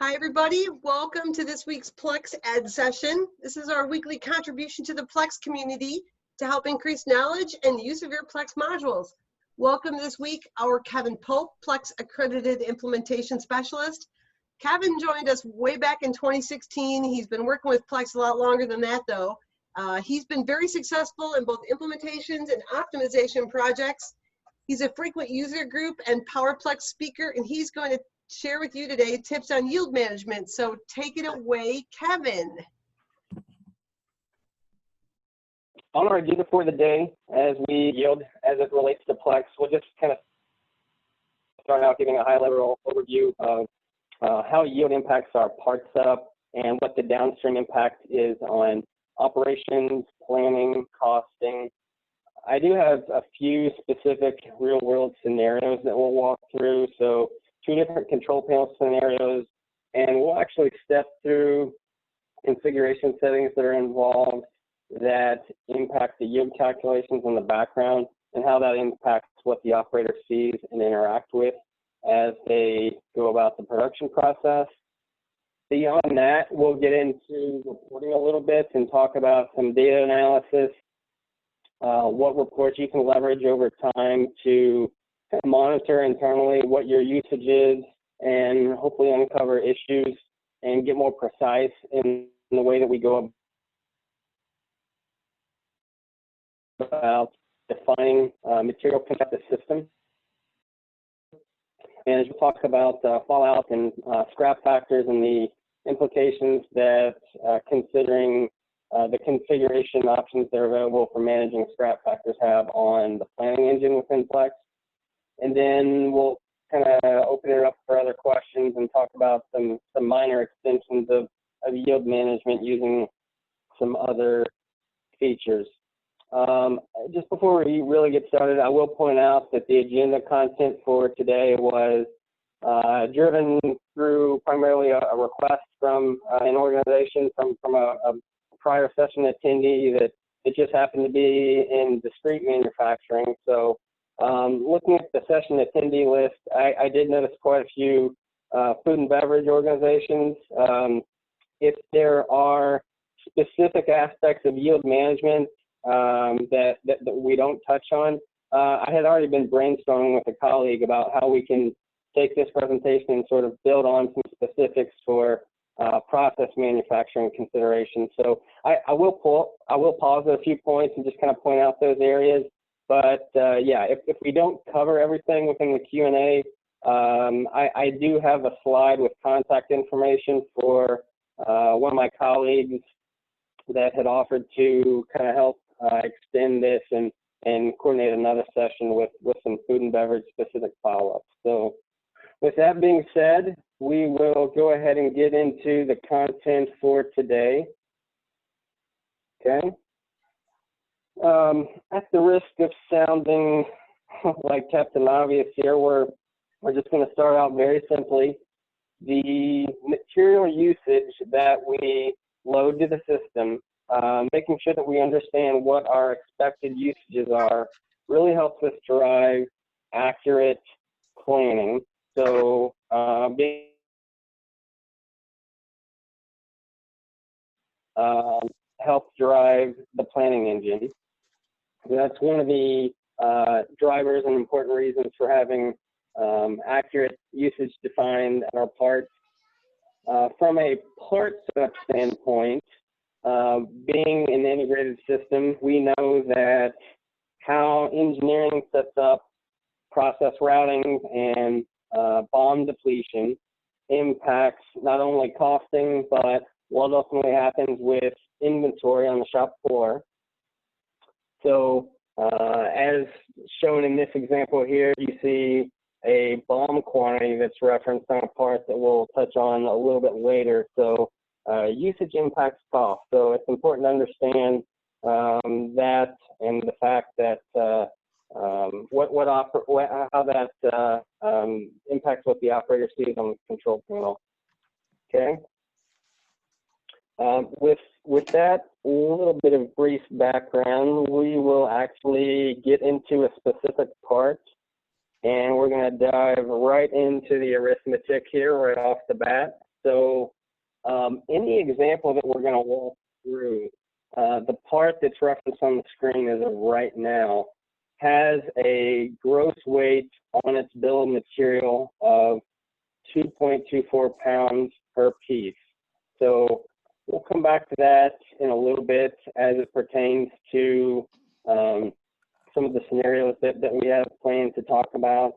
Hi, everybody. Welcome to this week's PlexEd session. This is our weekly contribution to the Plex community to help increase knowledge and use of your Plex modules. Welcome this week, our Kevin Poppe, Plex Accredited Implementation Specialist. Kevin joined us way back in 2016. He's been working with Plex a lot longer than that, though. He's been very successful in both implementations and optimization projects. He's a frequent user group and PowerPlex speaker, and he's going to share with you today tips on yield management. So take it away, Kevin. On our agenda for the day, as we yield as it relates to Plex, we'll just kind of start out giving a high-level overview of how yield impacts our part setup and what the downstream impact is on operations, planning, costing. I do have a few specific real-world scenarios that we'll walk through. So 2 different control panel scenarios, and we'll actually step through configuration settings that are involved that impact the yield calculations in the background and how that impacts what the operator sees and interact with as they go about the production process. Beyond that, we'll get into reporting a little bit and talk about some data analysis, what reports you can leverage over time to monitor internally what your usage is and hopefully uncover issues and get more precise in the way that we go about defining material at the system. And as we talk about fallout and scrap factors and the implications that considering the configuration options that are available for managing scrap factors have on the planning engine within Plex. And then we'll kind of open it up for other questions and talk about some minor extensions of yield management using some other features. Just before we really get started, I will point out that the agenda content for today was driven through primarily a request from an organization from a prior session attendee that it just happened to be in discrete manufacturing. So looking at the session attendee list, I did notice quite a few food and beverage organizations. If there are specific aspects of yield management that we don't touch on, I had already been brainstorming with a colleague about how we can take this presentation and sort of build on some specifics for process manufacturing considerations. So I will pause at a few points and just kind of point out those areas. But yeah, if we don't cover everything within the Q&A, I do have a slide with contact information for one of my colleagues that had offered to kind of help extend this and coordinate another session with some food and beverage specific follow-ups. So with that being said, we will go ahead and get into the content for today. Okay. At the risk of sounding like Captain Obvious here, we're just going to start out very simply. The material usage that we load to the system, making sure that we understand what our expected usages are, really helps us drive accurate planning. So helps drive the planning engine. That's one of the drivers and important reasons for having accurate usage defined in our parts. From a part setup standpoint, being an integrated system, we know that how engineering sets up process routing and BOM depletion impacts not only costing, but what ultimately happens with inventory on the shop floor. So as shown in this example here, you see a BOM quantity that's referenced on a part that we'll touch on a little bit later. So usage impacts cost. So it's important to understand that and the fact that how that impacts what the operator sees on the control panel. Okay. With that little bit of brief background, we will actually get into a specific part, and we're going to dive right into the arithmetic here right off the bat. So in the example that we're going to walk through, the part that's referenced on the screen as of right now has a gross weight on its bill of material of 2.24 pounds per piece. So we'll come back to that in a little bit as it pertains to some of the scenarios that we have planned to talk about.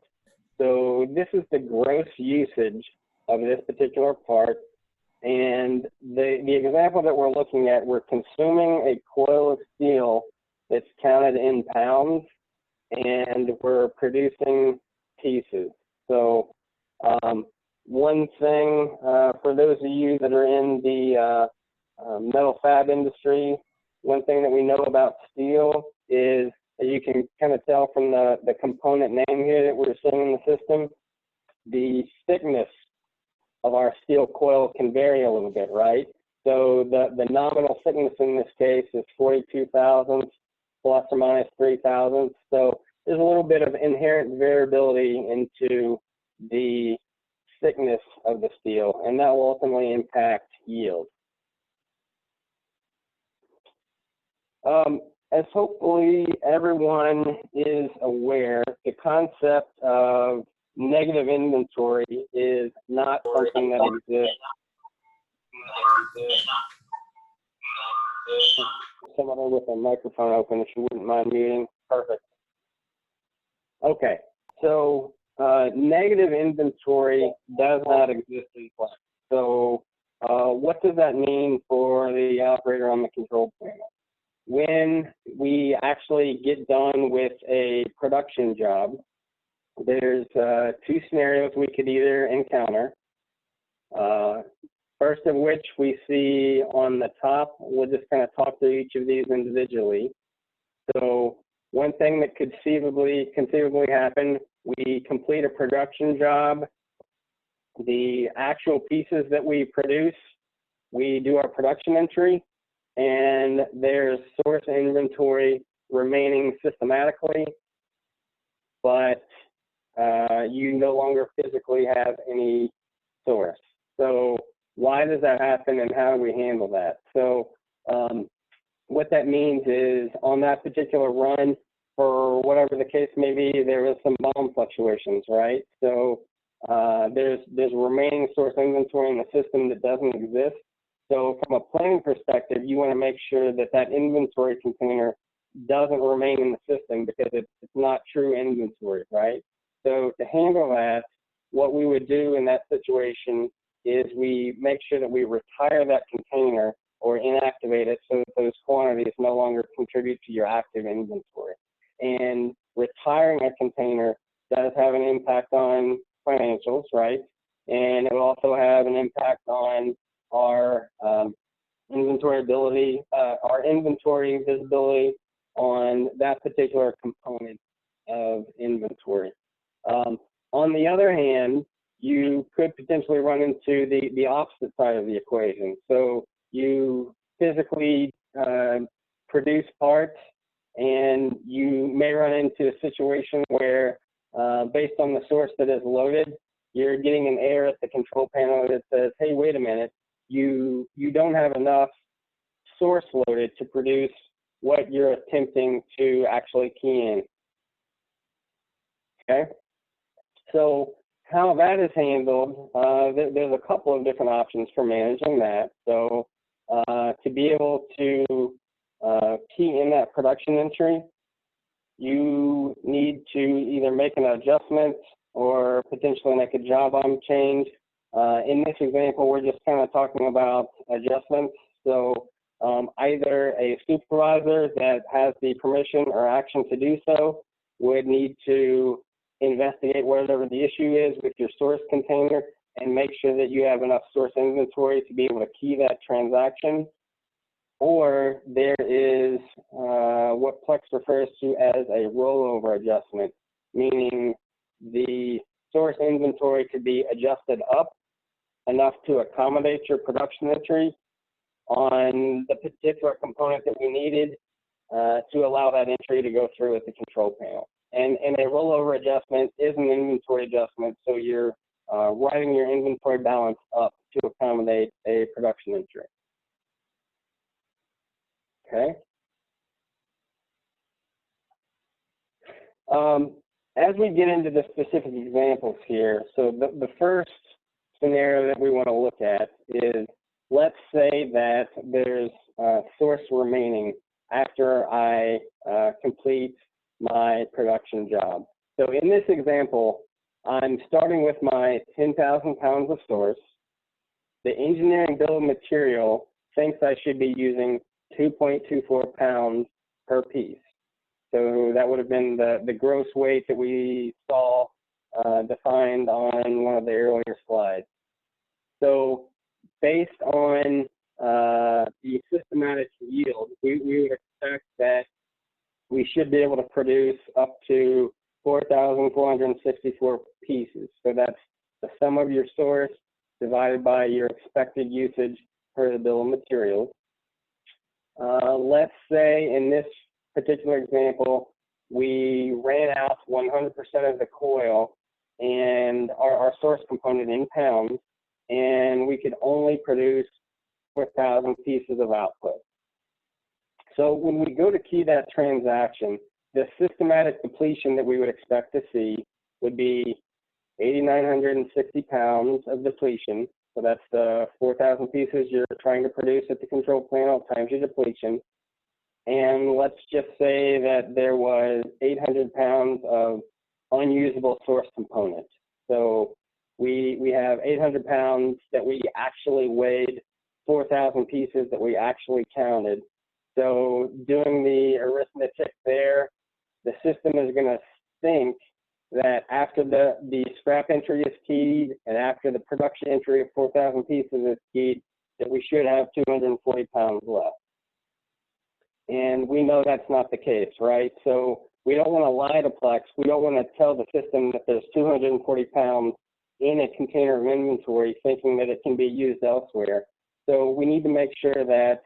So this is the gross usage of this particular part. And the example that we're looking at, we're consuming a coil of steel that's counted in pounds, and we're producing pieces. So one thing for those of you that are in the metal fab industry, one thing that we know about steel is, as you can kind of tell from the component name here that we're seeing in the system, the thickness of our steel coil can vary a little bit, right? So the nominal thickness in this case is 42 thousandths plus or minus 3 thousandths. So there's a little bit of inherent variability into the thickness of the steel, and that will ultimately impact yield. As hopefully everyone is aware, the concept of negative inventory is not something that exists. Someone with a microphone open, if you wouldn't mind muting. Perfect. Okay, so negative inventory does not exist in Plex. So what does that mean for the operator on the control panel? When we actually get done with a production job, there's two scenarios we could either encounter. First of which we see on the top. We'll just kind of talk through each of these individually. So one thing that could conceivably happen, we complete a production job. The actual pieces that we produce, we do our production entry, and there's source inventory remaining systematically, but you no longer physically have any source. So why does that happen, and how do we handle that? So what that means is, on that particular run, for whatever the case may be, there is some volume fluctuations, right? So there's remaining source inventory in the system that doesn't exist. So from a planning perspective, you want to make sure that that inventory container doesn't remain in the system, because it's not true inventory, right? So to handle that, what we would do in that situation is we make sure that we retire that container or inactivate it, so that those quantities no longer contribute to your active inventory. And retiring a container does have an impact on financials, right? And it will also have an impact on our inventory visibility on that particular component of inventory. On the other hand, you could potentially run into the opposite side of the equation. So you physically produce parts, and you may run into a situation where, based on the source that is loaded, you're getting an error at the control panel that says, hey, wait a minute, you don't have enough source loaded to produce what you're attempting to actually key in. Okay? So how that is handled, there's a couple of different options for managing that. So to be able to key in that production entry, you need to either make an adjustment or potentially make a job change. In this example, we're just kind of talking about adjustments. So either a supervisor that has the permission or action to do so would need to investigate whatever the issue is with your source container and make sure that you have enough source inventory to be able to key that transaction. Or there is what Plex refers to as a rollover adjustment, meaning the source inventory could be adjusted up enough to accommodate your production entry on the particular component that we needed to allow that entry to go through at the control panel. And a rollover adjustment is an inventory adjustment, so you're writing your inventory balance up to accommodate a production entry. Okay. As we get into the specific examples here, so the first scenario that we want to look at is, let's say that there's source remaining after I complete my production job. So in this example, I'm starting with my 10,000 pounds of source. The engineering bill of material thinks I should be using 2.24 pounds per piece. So that would have been the gross weight that we saw defined on one of the earlier slides. So based on the systematic yield, we would expect that we should be able to produce up to 4,464 pieces. So that's the sum of your source divided by your expected usage per the bill of materials. Let's say in this particular example, we ran out 100% of the coil and our source component in pounds, and we could only produce 4,000 pieces of output. So when we go to key that transaction, the systematic depletion that we would expect to see would be 8,960 pounds of depletion. So that's the 4,000 pieces you're trying to produce at the control panel times your depletion. And let's just say that there was 800 pounds of unusable source component. So we have 800 pounds that we actually weighed, 4,000 pieces that we actually counted. So doing the arithmetic there, the system is going to think that after the scrap entry is keyed and after the production entry of 4,000 pieces is keyed, that we should have 240 pounds left. And we know that's not the case, right? So we don't want to lie to Plex. We don't want to tell the system that there's 240 pounds in a container of inventory thinking that it can be used elsewhere. So we need to make sure that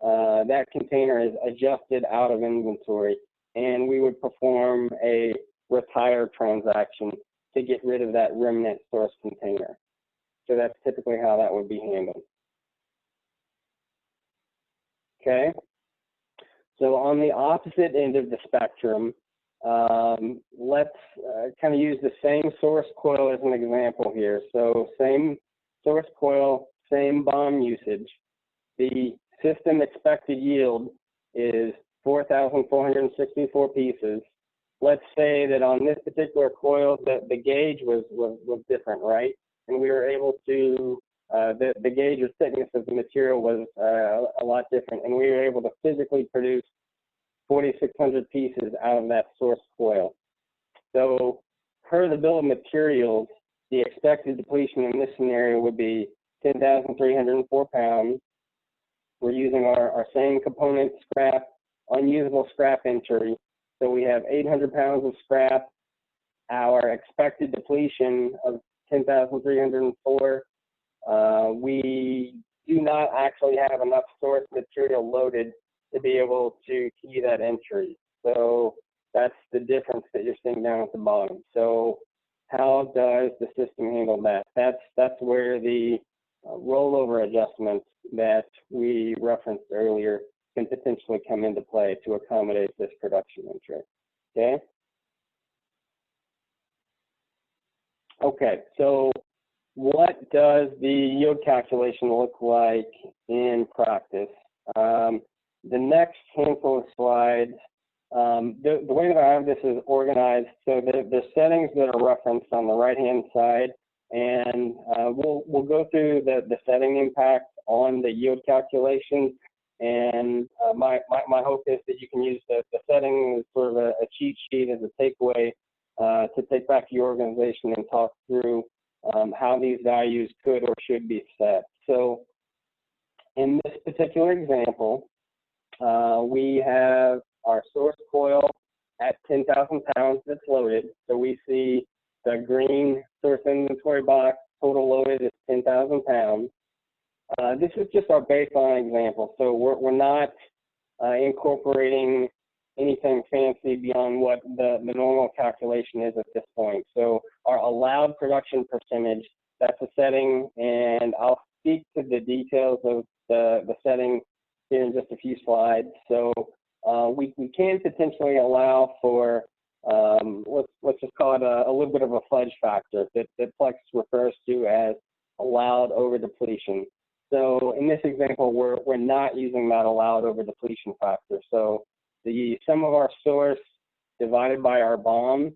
that container is adjusted out of inventory, and we would perform a retire transaction to get rid of that remnant source container. So that's typically how that would be handled. Okay. So on the opposite end of the spectrum, let's kind of use the same source coil as an example here. So same source coil, same BOM usage. The system expected yield is 4,464 pieces. Let's say that on this particular coil, the gauge was different, right? And we were able to, the gauge or thickness of the material was a lot different, and we were able to physically produce 4,600 pieces out of that source coil. So per the bill of materials, the expected depletion in this scenario would be 10,304 pounds. We're using our same component scrap, unusable scrap entry. So we have 800 pounds of scrap. Our expected depletion of 10,304. We do not actually have enough source material loaded to be able to key that entry. So that's the difference that you're seeing down at the bottom. So how does the system handle that? That's where the rollover adjustments that we referenced earlier can potentially come into play to accommodate this production entry. Okay. Okay, so what does the yield calculation look like in practice? The next handful of slides, the way that I have this is organized, so the settings that are referenced on the right-hand side, and we'll go through the setting impact on the yield calculation. And my hope is that you can use the setting as sort of a cheat sheet as a takeaway to take back to your organization and talk through how these values could or should be set. So in this particular example, we have our source coil at 10,000 pounds that's loaded. So we see the green source inventory box, total loaded is 10,000 pounds. This is just our baseline example. So we're not incorporating anything fancy beyond what the normal calculation is at this point. So our allowed production percentage, that's a setting, and I'll speak to the details of the setting here in just a few slides. So we can potentially allow for, let's just call it a little bit of a fudge factor that Plex refers to as allowed over depletion. So in this example, we're not using that allowed over depletion factor. So the sum of our source divided by our BOM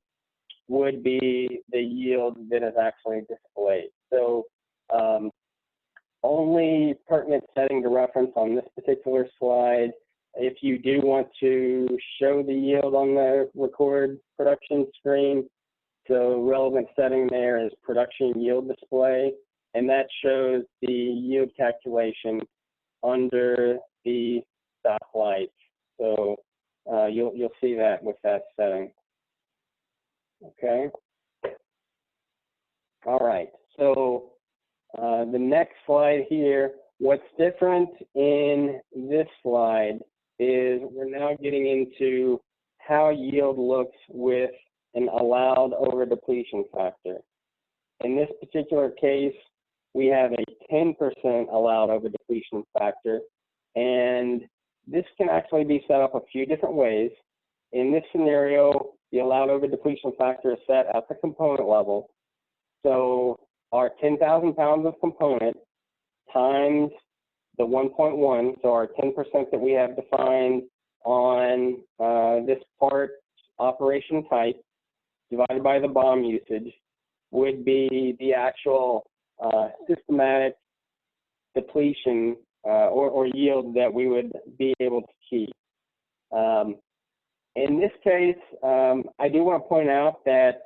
would be the yield that is actually displayed. So only pertinent setting to reference on this particular slide. If you do want to show the yield on the record production screen, so relevant setting there is production yield display, and that shows the yield calculation under the stop light. So you'll see that with that setting. Okay. All right. So the next slide here, what's different in this slide is we're now getting into how yield looks with an allowed over depletion factor. In this particular case, we have a 10% allowed over depletion factor, and this can actually be set up a few different ways. In this scenario, the allowed over depletion factor is set at the component level. So our 10,000 pounds of component times the 1.1, so our 10% that we have defined on this part operation type divided by the BOM usage would be the actual systematic depletion or yield that we would be able to keep. In this case, I do want to point out that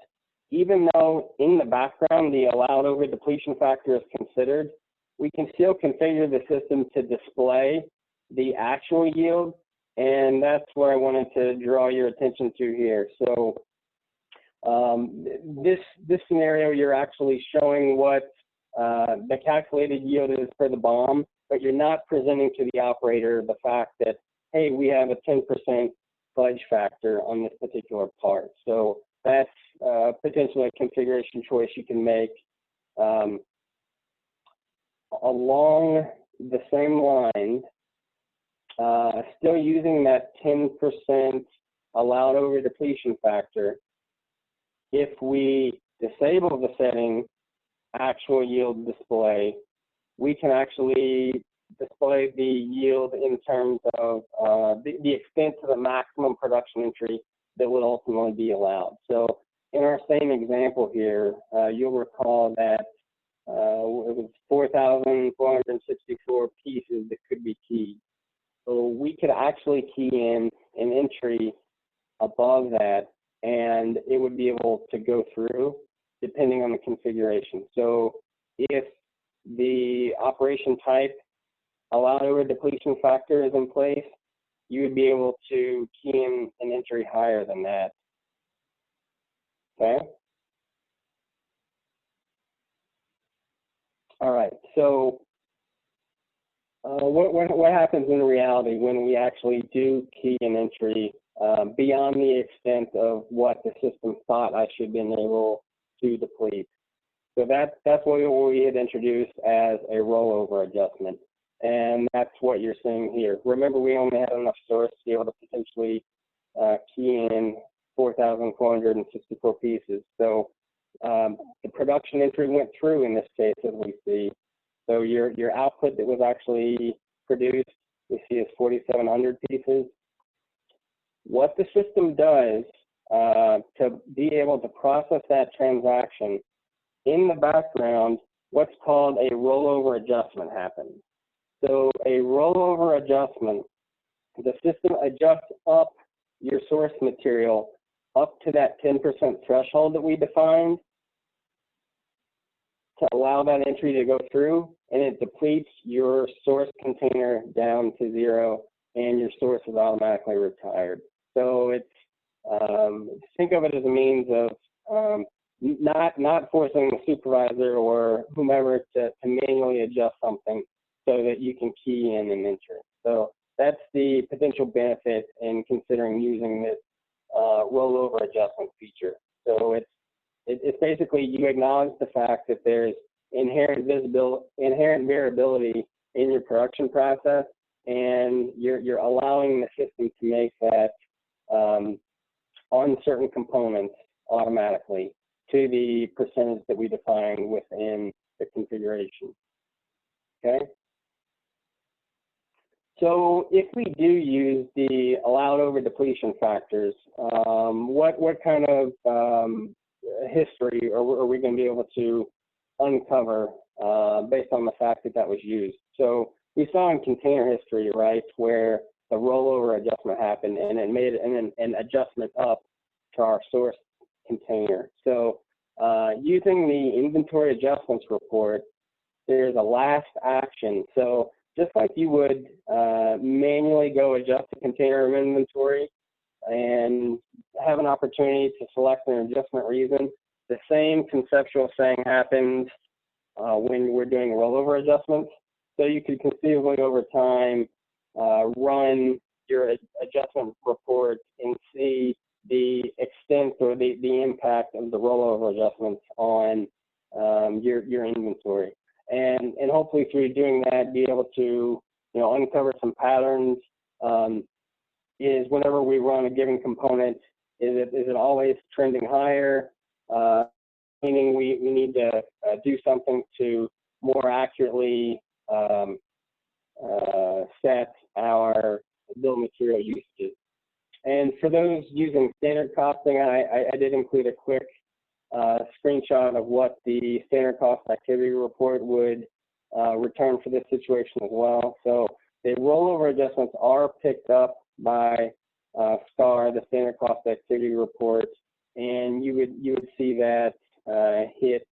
even though in the background the allowed over depletion factor is considered, we can still configure the system to display the actual yield, and that's what I wanted to draw your attention to here. So this scenario, you're actually showing what the calculated yield is for the BOM, but you're not presenting to the operator the fact that, hey, we have a 10% fudge factor on this particular part. So that's potentially a configuration choice you can make. Along the same lines, still using that 10% allowed over depletion factor, if we disable the setting actual yield display, we can actually display the yield in terms of the extent to the maximum production entry that would ultimately be allowed. So in our same example here, you'll recall that it was 4,464 pieces that could be keyed. So we could actually key in an entry above that, and it would be able to go through depending on the configuration. So if the operation type allowed over depletion factor is in place, you would be able to key in an entry higher than that. Okay. All right. So what happens in reality when we actually do key an entry beyond the extent of what the system thought I should be able to deplete? So that's what we had introduced as a rollover adjustment. And that's what you're seeing here. Remember, we only had enough source to be able to potentially key in 4,464 pieces. So the production entry went through in this case, as we see. So your output that was actually produced, we see is 4,700 pieces. What the system does to be able to process that transaction, in the background, what's called a rollover adjustment happens. So a rollover adjustment, the system adjusts up your source material up to that 10% threshold that we defined to allow that entry to go through, and it depletes your source container down to 0, and your source is automatically retired. So it's think of it as a means of not forcing the supervisor or whomever to manually adjust something so that you can key in and enter. So that's the potential benefit in considering using this rollover adjustment feature. So it's basically you acknowledge the fact that there's inherent variability in your production process, and you're allowing the system to make that on certain components automatically to the percentage that we define within the configuration. Okay. So if we do use the allowed over depletion factors, what kind of history are we going to be able to uncover based on the fact that that was used? So we saw in container history, right, where the rollover adjustment happened and it made an adjustment up to our source container. So using the inventory adjustments report, there's a last action. So just like you would manually go adjust a container of inventory and have an opportunity to select an adjustment reason, the same conceptual thing happens when we're doing rollover adjustments. So you could conceivably over time run your adjustment report and see the extent or the impact of the rollover adjustments on your inventory. And hopefully through doing that, be able to uncover some patterns. Is whenever we run a given component, is it always trending higher? Meaning we need to do something to more accurately set our bill of material usages. And for those using standard costing, I did include a quick screenshot of what the standard cost activity report would return for this situation as well. So the rollover adjustments are picked up by STAR, the standard cost activity report, and you would see that hit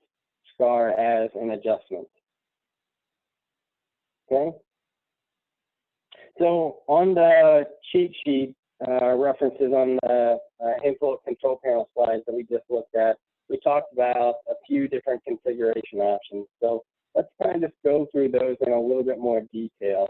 STAR as an adjustment. Okay. So on the cheat sheet references on the handful of control panel slides that we just looked at, we talked about a few different configuration options. So let's kind of just go through those in a little bit more detail.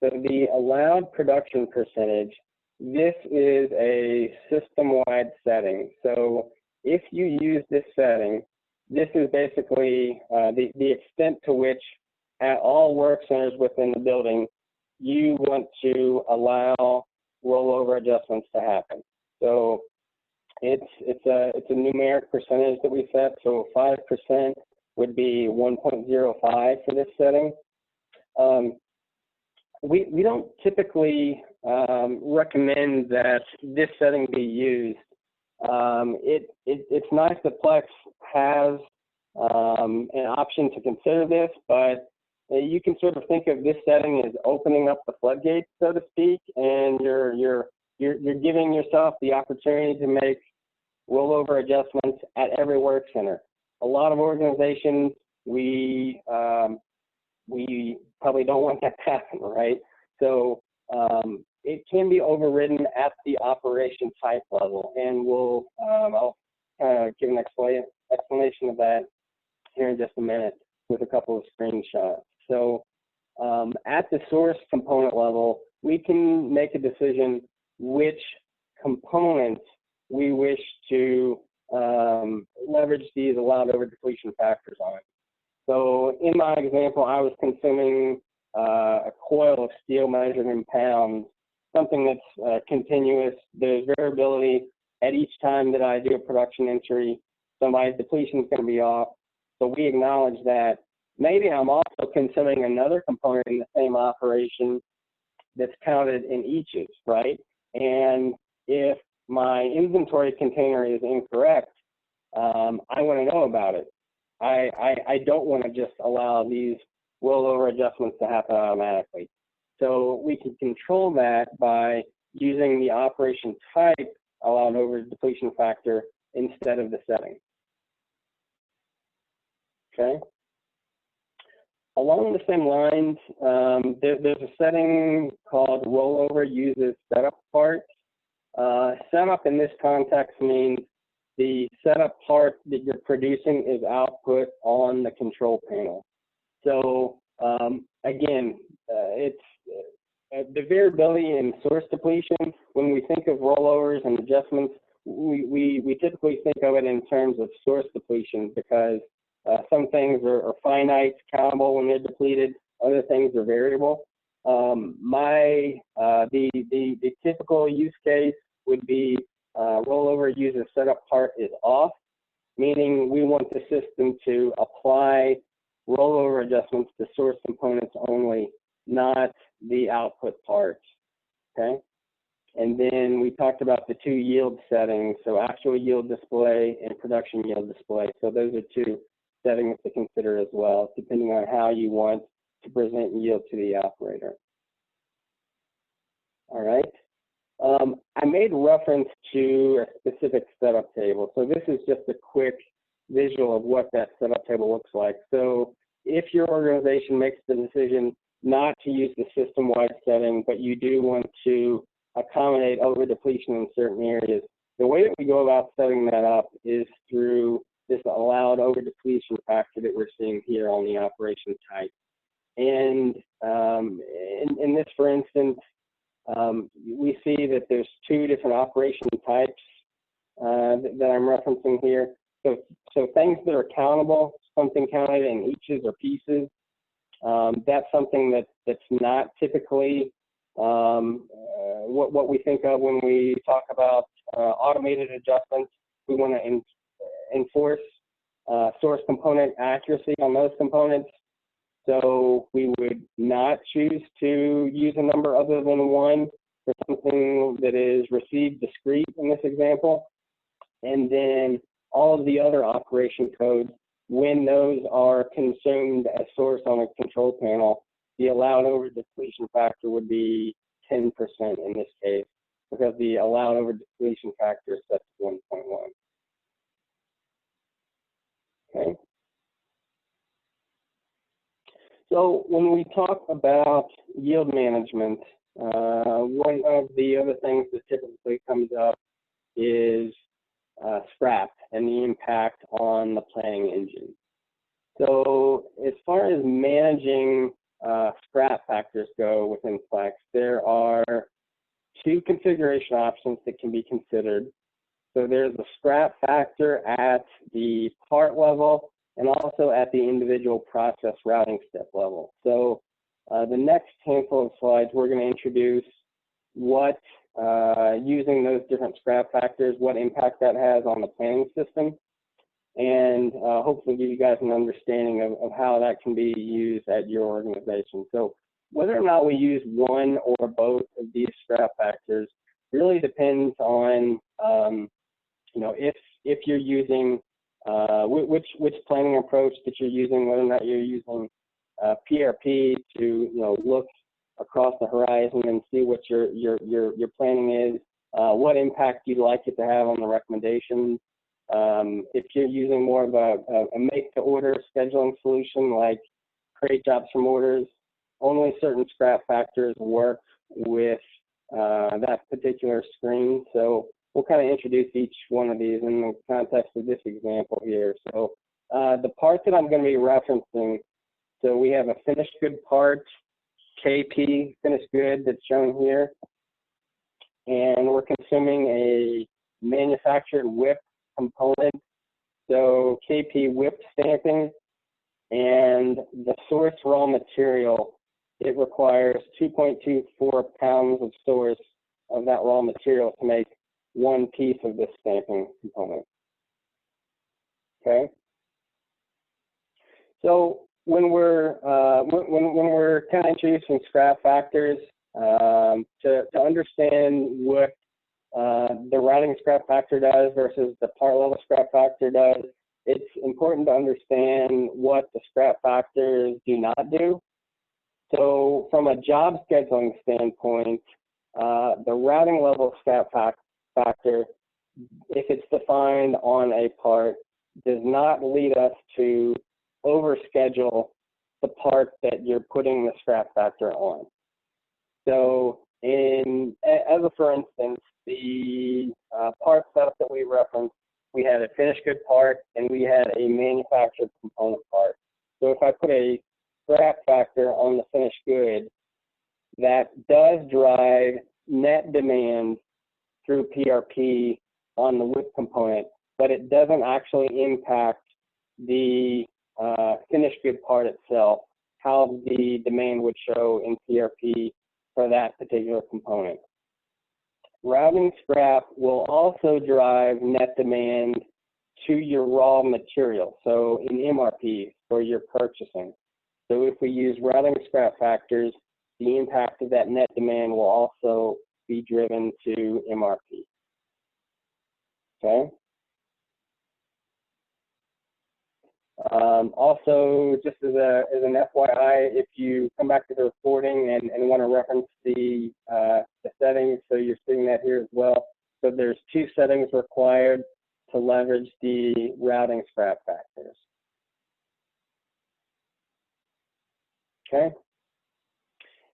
So the allowed production percentage, this is a system-wide setting. So if you use this setting, this is basically the extent to which at all work centers within the building, you want to allow rollover adjustments to happen. So it's a numeric percentage that we set. So 5% would be 1.05 for this setting. We don't typically recommend that this setting be used. It's nice that Plex has an option to consider this, but you can sort of think of this setting as opening up the floodgates, so to speak, and you're giving yourself the opportunity to make rollover adjustments at every work center. A lot of organizations, we probably don't want that to happen, right? So it can be overridden at the operation type level, and I'll give an explanation of that here in just a minute with a couple of screenshots. So at the source component level, we can make a decision which components we wish to leverage these allowed over depletion factors on. So in my example, I was consuming a coil of steel measured in pounds, something that's continuous. There's variability at each time that I do a production entry. So my depletion is going to be off. So we acknowledge that. Maybe I'm also consuming another component in the same operation that's counted in eaches, right? And if my inventory container is incorrect, I want to know about it. I don't want to just allow these rollover adjustments to happen automatically. So we can control that by using the operation type allowed over depletion factor instead of the setting. Okay. Along the same lines, there's a setting called rollover uses setup parts. Setup in this context means the setup part that you're producing is output on the control panel. So again, it's the variability in source depletion. When we think of rollovers and adjustments, we typically think of it in terms of source depletion because Some things are finite, countable when they're depleted. Other things are variable. The typical use case would be rollover user setup part is off, meaning we want the system to apply rollover adjustments to source components only, not the output parts, okay? And then we talked about the 2 yield settings, so actual yield display and production yield display. So those are 2 settings to consider as well, depending on how you want to present yield to the operator. All right. I made reference to a specific setup table. So this is just a quick visual of what that setup table looks like. So if your organization makes the decision not to use the system-wide setting, but you do want to accommodate over depletion in certain areas, the way that we go about setting that up is through this allowed over depletion factor that we're seeing here on the operation type. And in this, for instance, we see that there's 2 different operation types that I'm referencing here. So things that are countable, something counted in eaches or pieces, that's something that's not typically what we think of when we talk about automated adjustments. We want to enforce source component accuracy on those components. So we would not choose to use a number other than 1 for something that is received discrete in this example. And then all of the other operation codes, when those are consumed as source on a control panel, the allowed over depletion factor would be 10% in this case, because the allowed over depletion factor is set to 1.1. Okay. So when we talk about yield management, one of the other things that typically comes up is scrap and the impact on the planning engine. So as far as managing scrap factors go within Plex, there are 2 configuration options that can be considered. So there's the scrap factor at the part level and also at the individual process routing step level. So the next handful of slides, we're going to introduce what, using those different scrap factors, what impact that has on the planning system, and hopefully give you guys an understanding of how that can be used at your organization. So whether or not we use one or both of these scrap factors really depends on, you know, if you're using which planning approach that you're using, whether or not you're using PRP to, you know, look across the horizon and see what your planning is, what impact you'd like it to have on the recommendations. If you're using more of a make-to-order scheduling solution like create jobs from orders, only certain scrap factors work with that particular screen. So we'll kind of introduce each one of these in the context of this example here. So the part that I'm going to be referencing, so we have a finished good part, KP finished good that's shown here, and we're consuming a manufactured whip component, so KP whip stamping, and the source raw material, it requires 2.24 pounds of source of that raw material to make one piece of this stamping component. Okay. So when we're kind of introducing scrap factors, to understand what the routing scrap factor does versus the part level scrap factor does, it's important to understand what the scrap factors do not do. So from a job scheduling standpoint, the routing level scrap factor, if it's defined on a part, does not lead us to overschedule the part that you're putting the scrap factor on. So as a for instance, the part setup that we referenced, we had a finished good part and we had a manufactured component part. So if I put a scrap factor on the finished good, that does drive net demand through PRP on the whip component, but it doesn't actually impact the finished good part itself, how the demand would show in PRP for that particular component. Routing scrap will also drive net demand to your raw material, so in MRP for your purchasing. So if we use routing scrap factors, the impact of that net demand will also be driven to MRP. Okay. Also, just as an FYI, if you come back to the recording and want to reference the settings, so you're seeing that here as well. So there's 2 settings required to leverage the routing scrap factors. Okay.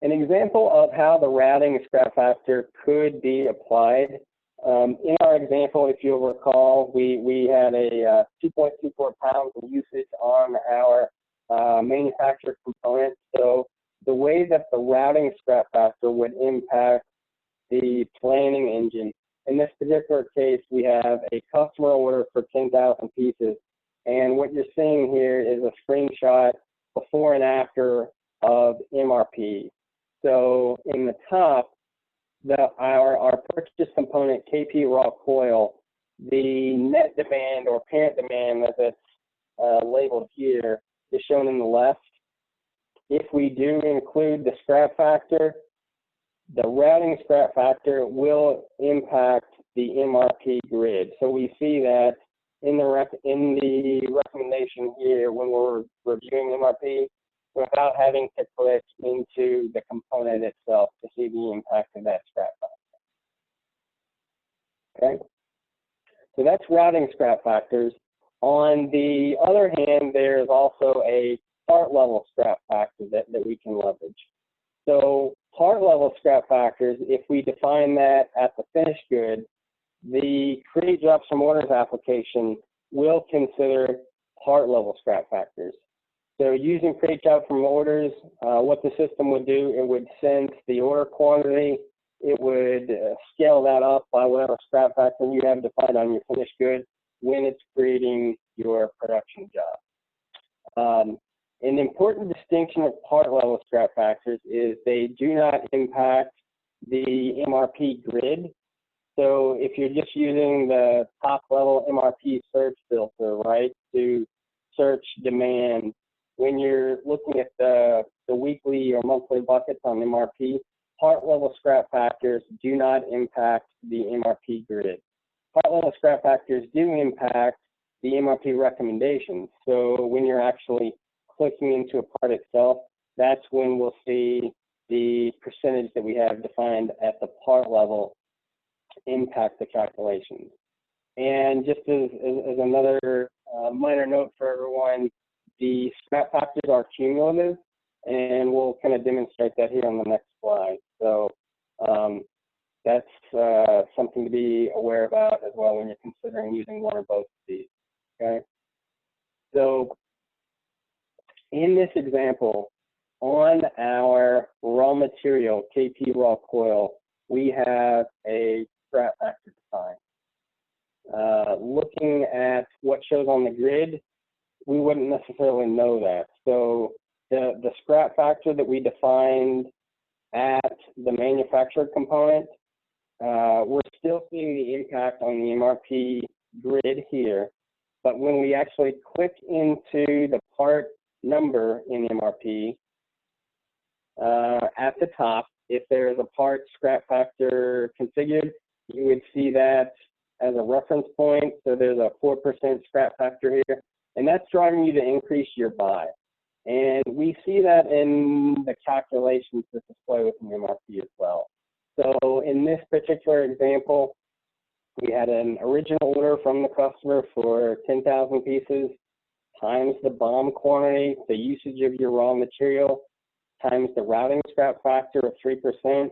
An example of how the routing scrap factor could be applied. In our example, if you'll recall, we had a 2.24 pounds of usage on our manufactured component. So the way that the routing scrap factor would impact the planning engine, in this particular case, we have a customer order for 10,000 pieces. And what you're seeing here is a screenshot before and after of MRP. So in the top, our purchase component, KP raw coil, the net demand or parent demand as it's labeled here is shown in the left. If we do include the scrap factor, the routing scrap factor will impact the MRP grid. So we see that in the recommendation here when we're reviewing MRP, without having to click into the component itself to see the impact of that scrap factor. Okay, so that's routing scrap factors. On the other hand, there's also a part level scrap factor that we can leverage. So part level scrap factors, if we define that at the finished good, the create drops from orders application will consider part level scrap factors. So using create drop from orders, what the system would do, it would sense the order quantity, it would scale that up by whatever scrap factor you have defined on your finished good when it's creating your production job. An important distinction of part level scrap factors is they do not impact the MRP grid. So if you're just using the top level MRP search filter, right, to search demand, when you're looking at the weekly or monthly buckets on MRP, part level scrap factors do not impact the MRP grid. Part level scrap factors do impact the MRP recommendations. So when you're actually clicking into a part itself, that's when we'll see the percentage that we have defined at the part level impact the calculations. And just as another minor note for everyone, the scrap factors are cumulative, and we'll kind of demonstrate that here on the next slide. So that's something to be aware about as well when you're considering using one or both of these, okay? So in this example, on our raw material, KP raw coil, we have a scrap factor defined. Looking at what shows on the grid, we wouldn't necessarily know that. So the scrap factor that we defined at the manufactured component, we're still seeing the impact on the MRP grid here. But when we actually click into the part number in MRP, at the top, if there's a part scrap factor configured, you would see that as a reference point. So there's a 4% scrap factor here, and that's driving you to increase your buy. And we see that in the calculations that display within MRP as well. So in this particular example, we had an original order from the customer for 10,000 pieces times the BOM quantity, the usage of your raw material, times the routing scrap factor of 3%,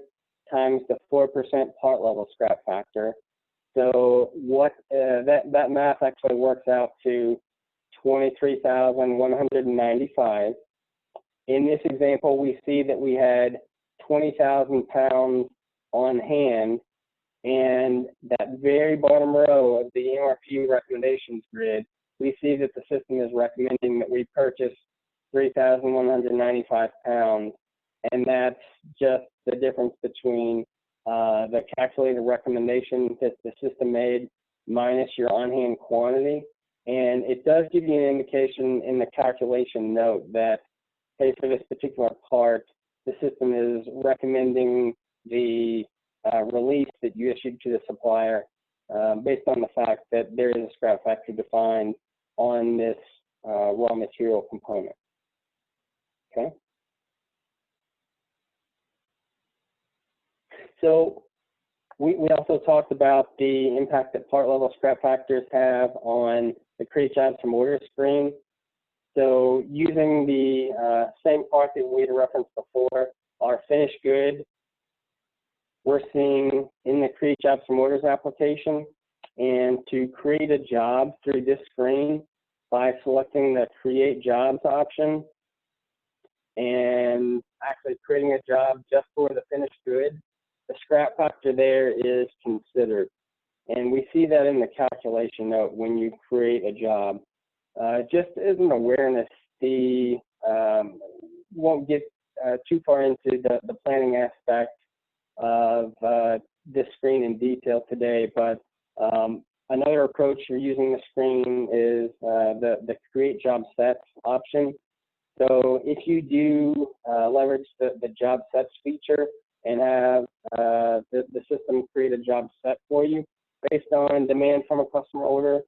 times the 4% part level scrap factor. So what that math actually works out to 23,195. In this example, we see that we had 20,000 pounds on hand, and that very bottom row of the MRP recommendations grid we see that the system is recommending that we purchase 3,195 pounds, and that's just the difference between the calculated recommendation that the system made minus your on-hand quantity. And it does give you an indication in the calculation note that, hey, for this particular part, the system is recommending the release that you issued to the supplier based on the fact that there is a scrap factor defined on this raw material component. Okay. So we also talked about the impact that part level scrap factors have on the create jobs from order screen. So using the same part that we had referenced before, our finished good, we're seeing in the create jobs from orders application, and to create a job through this screen by selecting the create jobs option and actually creating a job just for the finished good, the scrap factor there is considered. And we see that in the calculation note when you create a job. Just as an awareness, won't get too far into the planning aspect of this screen in detail today, but another approach for using the screen is the create job sets option. So if you do leverage the job sets feature and have the system create a job set for you based on demand from a customer order,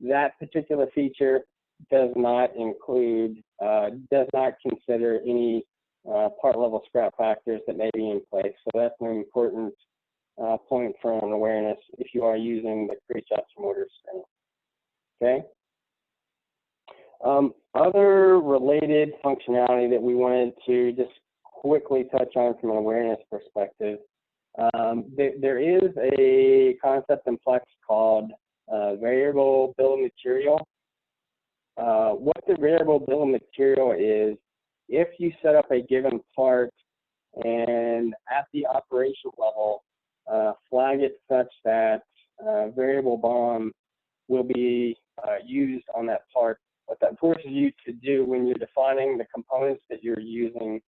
that particular feature does not include, does not consider any part level scrap factors that may be in place. So that's an important point for an awareness if you are using the create jobs from orders screen. Okay. Other related functionality that we wanted to just quickly touch on from an awareness perspective, there is a concept in Plex called variable bill of material. What the variable bill of material is, if you set up a given part and at the operation level flag it such that variable BOM will be used on that part, what that forces you to do when you're defining the components that you're using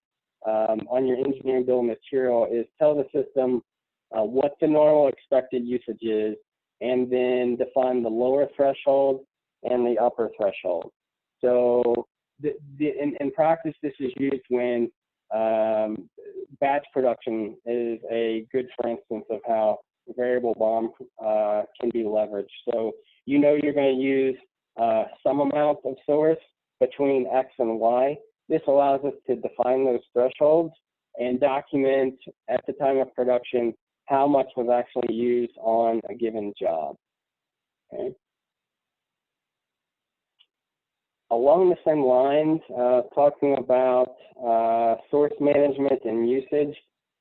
on your engineering bill of material is tell the system what the normal expected usage is, and then define the lower threshold and the upper threshold. So in practice, this is used when batch production is a good, for instance, of how variable BOM can be leveraged. So you know you're going to use some amount of source between X and Y. This allows us to define those thresholds and document at the time of production how much was actually used on a given job. Okay. Along the same lines, talking about source management and usage,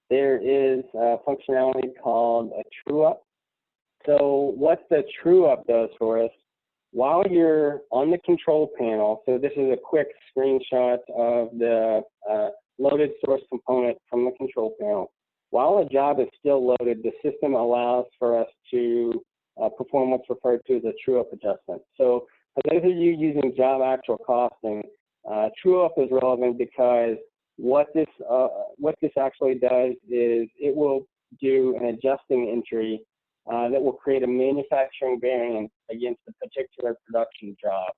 there is a functionality called a true up. So what the true up does for us, while you're on the control panel, so this is a quick screenshot of the loaded source component from the control panel. While a job is still loaded, the system allows for us to perform what's referred to as a true up adjustment. So for those of you using job actual costing, true up is relevant because what this actually does is it will do an adjusting entry that will create a manufacturing variance against a particular production job.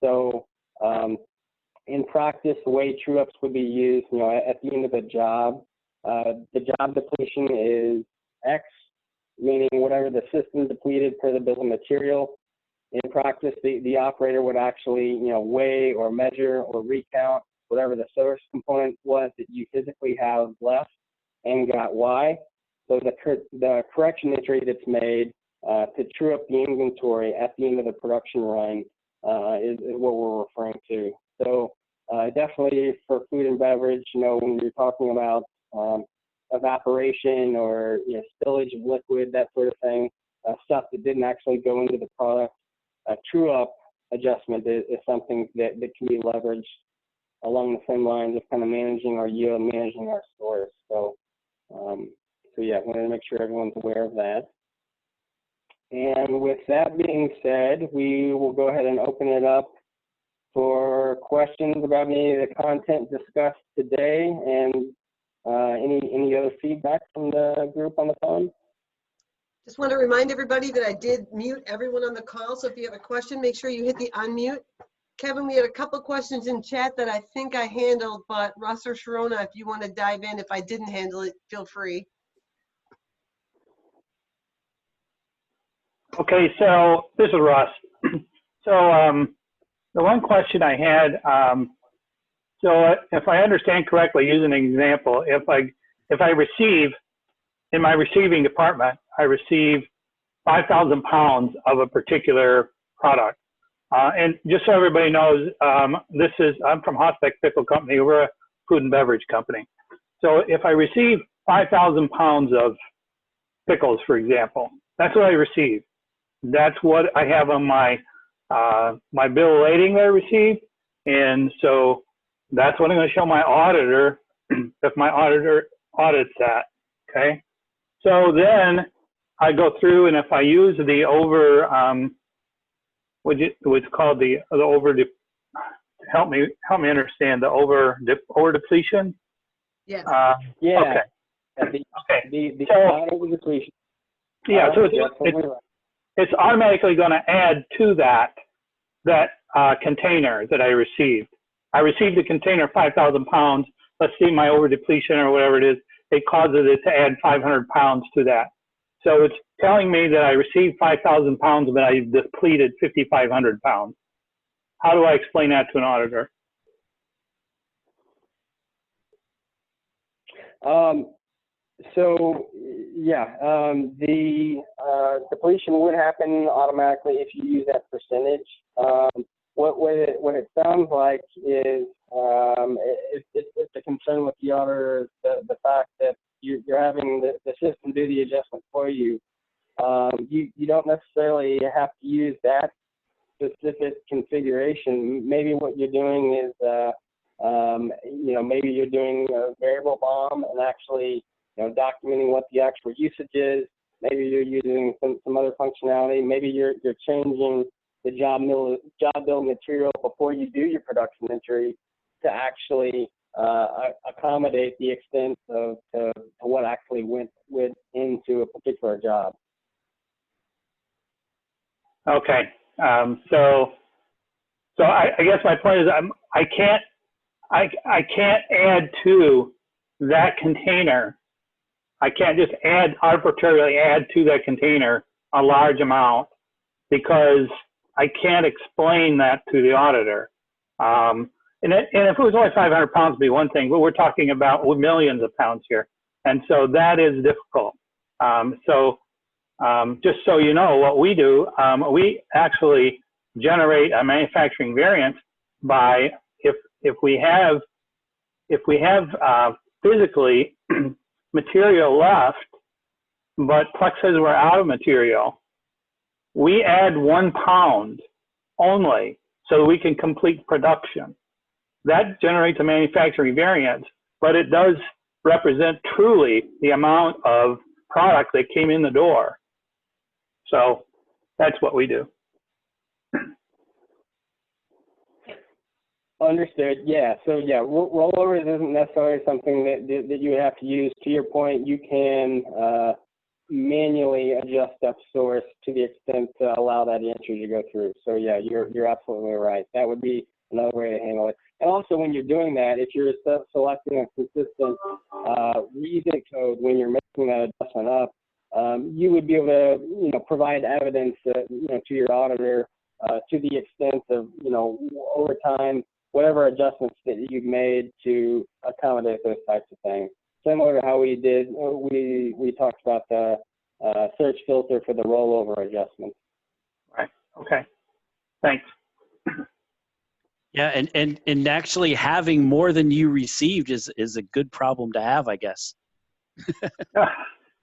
So in practice, the way true ups would be used, at the end of a job, the job depletion is X, meaning whatever the system depleted per the bill of material. In practice, the operator would actually, weigh or measure or recount whatever the source component was that you physically have left and got Y. So the correction entry that's made to true up the inventory at the end of the production run is what we're referring to. So definitely for food and beverage, when you're talking about evaporation or spillage of liquid, that sort of thing, stuff that didn't actually go into the product, a true up adjustment is something that can be leveraged along the same lines of kind of managing our yield, managing our stores. So, so yeah, I wanted to make sure everyone's aware of that. And with that being said, we will go ahead and open it up for questions about any of the content discussed today and any other feedback from the group on the phone. Just want to remind everybody that I did mute everyone on the call, so if you have a question, make sure you hit the unmute. Kevin, we had a couple questions in chat that I think I handled, but Russ or Sharona, if you want to dive in, if I didn't handle it, feel free. Okay, so this is Russ. So the one question I had, so if I understand correctly, use an example. If I receive, in my receiving department, I receive 5,000 pounds of a particular product. And just so everybody knows, I'm from Hospec Pickle Company. We're a food and beverage company. So if I receive 5,000 pounds of pickles, for example, that's what I receive. That's what I have on my my bill of lading that I received. And so that's what I'm going to show my auditor if my auditor audits that. Okay. So then I go through, and if I use the what's called the over, help me understand the over depletion. Yes. Yeah. Okay. The So, over depletion. Yeah. So it's automatically going to add to that container that I received. I received a container 5,000 pounds. Let's see my over depletion or whatever it is. It causes it to add 500 pounds to that. So it's telling me that I received 5,000 pounds, but I depleted 5,500 pounds. How do I explain that to an auditor? So yeah, the depletion would happen automatically if you use that percentage. What it sounds like is it's a concern with the auditor, the fact that you're having the system do the adjustment for you. You don't necessarily have to use that specific configuration. Maybe what you're doing is maybe you're doing a variable BOM and actually documenting what the actual usage is. Maybe you're using some other functionality. Maybe you're changing the job bill material before you do your production entry to actually accommodate the extent of what actually went into a particular job. Okay. So I guess my point is I can't add to that container. I can't just arbitrarily add to that container a large amount because I can't explain that to the auditor. And if it was only 500 pounds, it'd be one thing, but we're talking about millions of pounds here. And so that is difficult. Just so you know what we do, we actually generate a manufacturing variance by if we have physically material left, but Plex says we're out of material, we add 1 pound only so that we can complete production. That generates a manufacturing variance, but it does represent truly the amount of product that came in the door. So that's what we do. Understood. Yeah. So yeah, rollovers isn't necessarily something that you have to use. To your point, you can manually adjust up source to the extent to allow that entry to go through. So yeah, you're absolutely right. That would be another way to handle it. And also, when you're doing that, if you're selecting a consistent reason code when you're making that adjustment up, you would be able to provide evidence to your auditor to the extent of over time, whatever adjustments that you've made to accommodate those types of things. Similar to how we did, we talked about the search filter for the rollover adjustment. Right. Okay. Thanks. Yeah, and actually having more than you received is a good problem to have, I guess.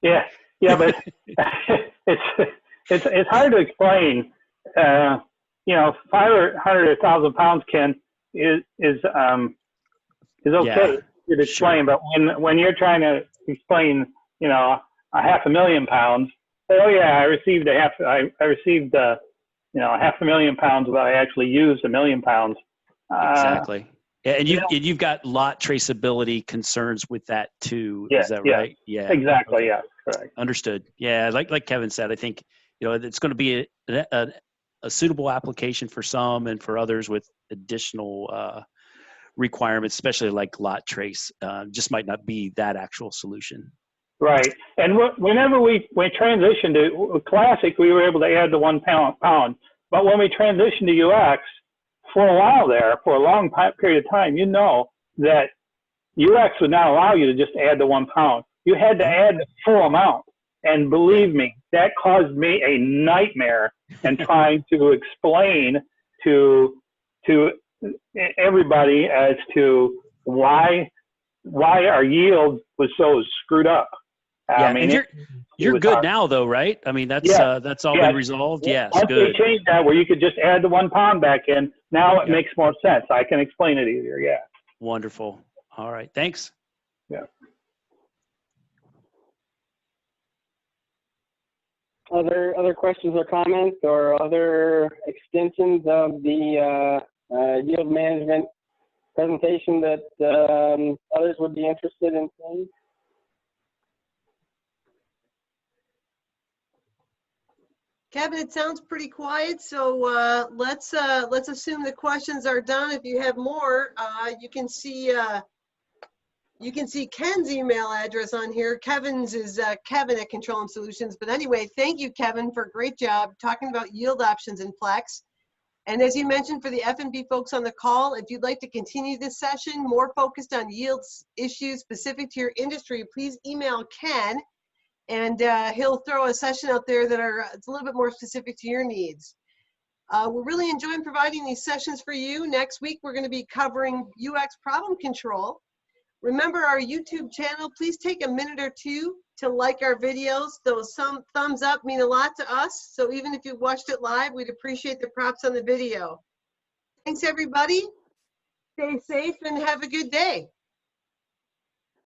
Yeah, but it's hard to explain. 500 or 1,000 pounds is okay to explain, sure. But when you're trying to explain 500,000 pounds, Oh yeah, I received I received you know, 500,000 pounds, but I actually used 1,000,000 pounds. Exactly. Yeah, and you know, you've got lot traceability concerns with that too. yeah, Is that yeah, right? Yeah. exactly. Okay. Yeah, correct. Understood. Yeah, like Kevin said, I think it's going to be a suitable application for some, and for others with additional requirements, especially like lot trace, just might not be that actual solution. Right. And whenever we transitioned to Classic, we were able to add the 1 pound. But when we transitioned to UX, for a while there, for a long period of time, you know that UX would not allow you to just add the 1 pound. You had to add the full amount. And believe me, that caused me a nightmare in trying to explain to everybody as to why our yield was so screwed up. Yeah, I mean, and you're good hard. now though, right? I mean, that's all yes. been resolved. Yes, Once good. they changed that, where you could just add the 1 pound back in, now it makes more sense. I can explain it easier. Yeah. Wonderful. All right. Thanks. Yeah. Other questions or comments or other extensions of the yield management presentation that others would be interested in seeing? Kevin, it sounds pretty quiet, so let's assume the questions are done. If you have more, you can see Ken's email address on here. Kevin's is Kevin at Control+M Solutions. But anyway, thank you, Kevin, for a great job talking about yield options in Plex. And as you mentioned, for the F&B folks on the call, if you'd like to continue this session more focused on yields issues specific to your industry, please email Ken, and he'll throw a session out there that it's a little bit more specific to your needs. We're really enjoying providing these sessions for you. Next week, we're going to be covering UX problem control. Remember our YouTube channel, please take a minute or two to like our videos. Those thumbs up mean a lot to us. So even if you watched it live, we'd appreciate the props on the video. Thanks, everybody. Stay safe and have a good day.